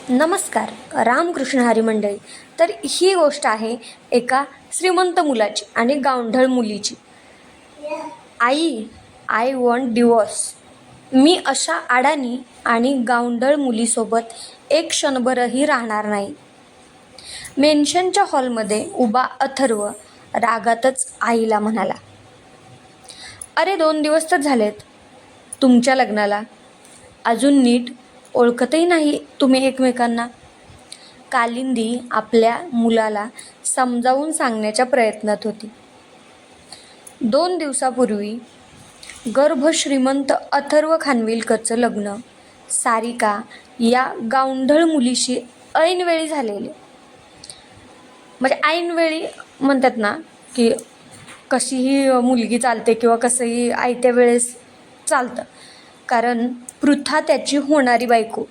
नमस्कार. रामकृष्ण हरी मंडळी. तर ही गोष्ट आहे एका श्रीमंत मुलाची आणि गावंढळ मुलीची. आई, आय वॉन्ट डिवोर्स. मी अशा अडाणी आणि गावंढळ मुलीसोबत एक क्षणभरही राहणार नाही. मेन्शनच्या हॉलमध्ये उभा अथर्व रागातच आईला म्हणाला, अरे 2 दिवस तर झालेत तुमच्या लग्नाला. अजून नीट ओळखतही नाही तुम्ही एकमेकांना. कालिंदी आपल्या मुलाला समजावून सांगण्याच्या प्रयत्नात होती. 2 दिवसापूर्वी गर्भश्रीमंत अथर्व खानविलकरचं लग्न सारिका या गावंढळ मुलीशी ऐनवेळी झालेले. म्हणजे ऐनवेळी म्हणतात ना, की कशीही मुलगी चालते किंवा कसंही आयत्या वेळेस चालतं. कारण पृथा त्याची होणारी बायको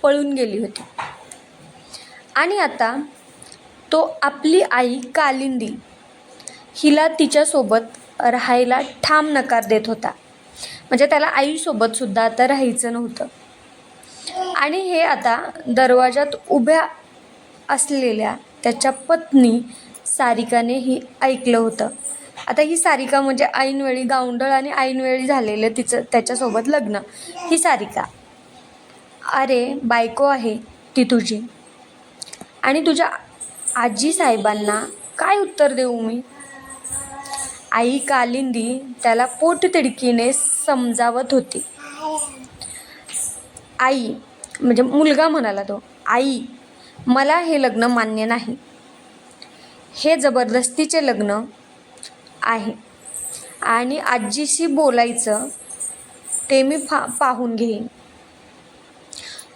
पळून गेली होती आणि आता तो आपली आई कालिंदी हिला तिच्यासोबत राहायला ठाम नकार देत होता. म्हणजे त्याला आईसोबत सुद्धा आता राहायचं नव्हतं. आणि हे आता दरवाजात उभ्या असलेल्या त्याच्या पत्नी सारिकाने ही ऐकलं होतं. आता ही सारिका म्हणजे ऐनवेळी गावंढळ आणि ऐनवेळी झालेलं त्याच्यासोबत लग्न. ही सारिका, अरे बायको आहे ती तुझी, आणि तुझ्या आजी साहेबांना काय उत्तर देऊ मी? आई कालिंदी त्याला पोटतिडकीने समजावत होती. आई म्हणजे मुलगा म्हणाला तो, आई मला हे लग्न मान्य नाही. हे जबरदस्तीचे लग्न आहे आणि आजीशी बोलायचं ते मी पाहून घेईन.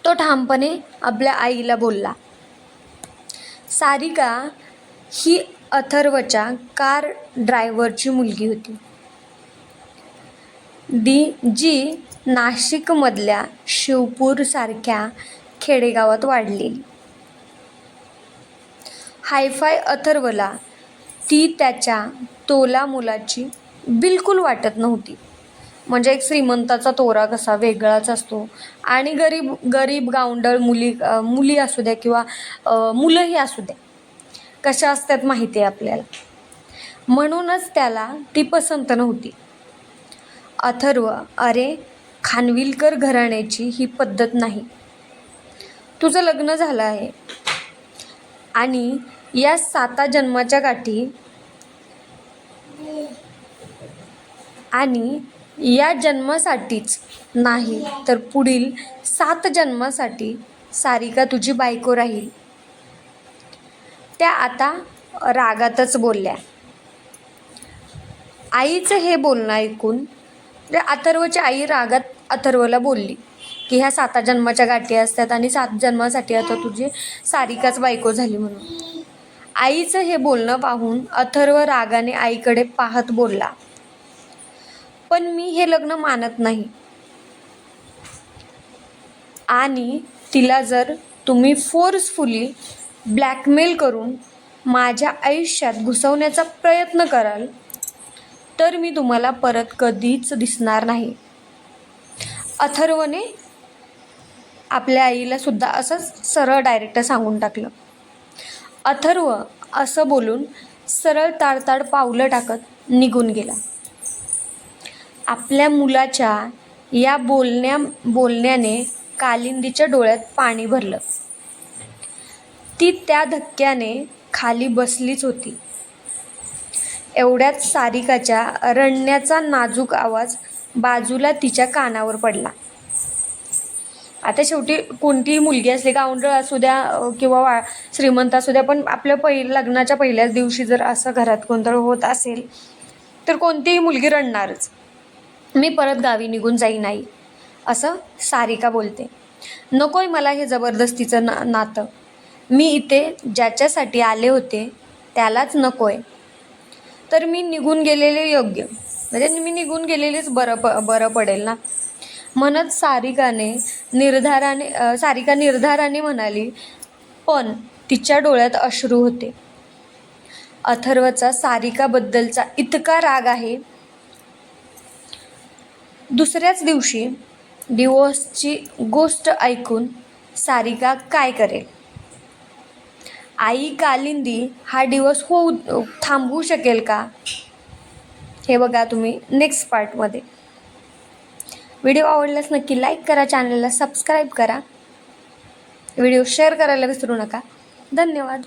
तो ठामपणे आपल्या आईला बोलला. सारिका ही अथर्वच्या कार ड्रायव्हरची मुलगी होती, जी नाशिकमधल्या शिवपूरसारख्या खेडेगावात वाढलेली. हायफाय अथर्वला ती त्याच्या तोला मुलाची बिलकुल वाटत नव्हती. म्हणजे एक श्रीमंताचा तोरा कसा वेगळाच असतो आणि गरीब गावंढळ मुली असू द्या किंवा मुलंही असू द्या, कशा असतात माहिती आहे आपल्याला. म्हणूनच त्याला ती पसंत नव्हती. अथर्व, अरे खानविलकर घराण्याची ही पद्धत नाही. तुझं लग्न झालं आहे आणि या 7 जन्माच्या गाठी आणि या जन्मासाठीच नाही तर पुढील 7 जन्मासाठी सारिका तुझी बायको राहील. त्या आता रागातच बोलल्या. आईचं हे बोलणं ऐकून अथर्वची आई रागात अथर्वला बोलली की ह्या 7 जन्माच्या गाठी असतात आणि 7 जन्मासाठी आता तुझी सारिकाच बायको झाली म्हणून. आईचं हे बोलणं पाहून अथर्व रागाने आईकडे पाहत बोलला, पण मी हे लग्न मानत नाही आणि तिला जर तुम्ही फोर्सफुली ब्लॅकमेल करून माझ्या आयुष्यात घुसवण्याचा प्रयत्न कराल तर मी तुम्हाला परत कधीच दिसणार नाही. अथर्वने आपल्या आईला सुद्धा असंच सरळ डायरेक्ट सांगून टाकलं. अथर्व असं बोलून सरळ ताडताड पावलं टाकत निघून गेला. आपल्या मुलाच्या या बोलण्याने कालिंदीच्या डोळ्यात पाणी भरलं. ती त्या धक्क्याने खाली बसलीच होती. एवढ्यात सारिकाच्या रडण्याचा नाजूक आवाज बाजूला तिच्या कानावर पडला. आता शेवटी कोणतीही मुलगी असली, गावंढळ असू द्या किंवा श्रीमंत असू द्या, पण आपल्या लग्नाच्या पहिल्याच दिवशी जर असं घरात गोंधळ होत असेल तर कोणतीही मुलगी रडणारच. मी परत गावी निघून जाईन आई, असं सारिका बोलते. नकोय मला हे जबरदस्तीचं नातं. मी इथे ज्याच्यासाठी आले होते त्यालाच नकोय. तर मी निघून गेलेले योग्य, म्हणजे मी निघून गेलेलेच बरं पडेल ना, म्हणत सारिका निर्धाराने म्हणाली. पण तिच्या डोळ्यात अश्रू होते. अथर्वचा सारिकाबद्दलचा इतका राग आहे. दुसऱ्याच दिवशी डिवोर्सची गोष्ट ऐकून सारिका काय करेल? आई कालिंदी हा डिवोर्स थांबवू शकेल का? हे बघा तुम्ही नेक्स्ट पार्टमध्ये. व्हिडिओ आवडल्यास नक्की लाईक करा, चॅनलला सबस्क्राईब करा, व्हिडिओ शेअर करायला विसरू नका. धन्यवाद.